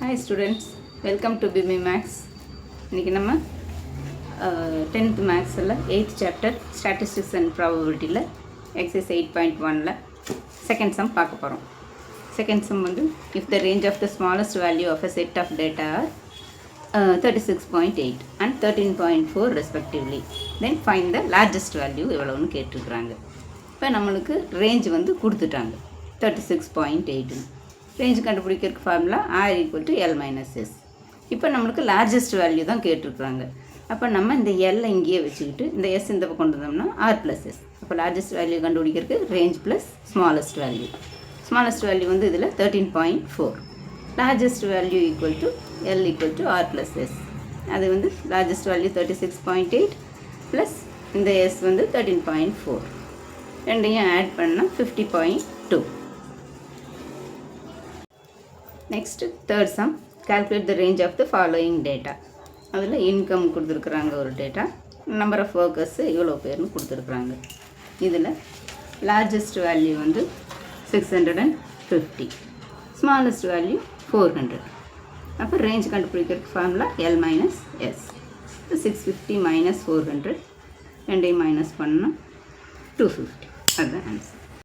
Hi students, welcome to BMI Max. இன்னைக்கு நம்ம 10th Maxல 8th chapter Statistics and Probabilityல exercise 8.1ல second sum பார்க்க போறோம். Second sum வந்து if the range of the smallest value of a set of data are 36.8 and 13.4 respectively, then find the largest value எவ்வளவுன்னு கேட்டிருக்காங்க. இப்போ நம்மளுக்கு range வந்து கொடுத்துட்டாங்க 36.8. Range கண்டுபிடிக்கிறதுக்கு ஃபார்முலா R = L - S. இப்போ நம்மளுக்கு லார்ஜஸ்ட் வேல்யூ தான் கேட்டிருக்குறாங்க. அப்போ நம்ம இந்த எல்லை இங்கேயே வச்சுக்கிட்டு இந்த எஸ் இந்த பக்கம் கொண்டு வந்தோம்னா R + S. அப்போ லார்ஜஸ்ட் வேல்யூ கண்டுபிடிக்கிறதுக்கு range plus smallest value. Smallest value வந்து இதில் 13.4. Largest value = L = R + S. அது வந்து லார்ஜஸ்ட் வேல்யூ 36.8 ப்ளஸ் இந்த எஸ் வந்து 13.4. ரெண்டையும் ஆட் பண்ணால் 50.2. Next, third sum, calculate the range of the following data. அதில் இன்கம் கொடுத்துருக்குறாங்க ஒரு டேட்டா, நம்பர் ஆஃப் ஒர்க்கர்ஸு இவ்வளோ பேர்னு கொடுத்துருக்குறாங்க. இதில் லார்ஜஸ்ட் வேல்யூ வந்து 650, ஸ்மாலஸ்ட் வேல்யூ 400. அப்போ ரேஞ்ச் கண்டுபிடிக்கிறதுக்கு ஃபார்முலா L - S. 650 - 400 ரெண்டையும் மைனஸ் பண்ணால் 250. அதுதான் ஆன்சர்.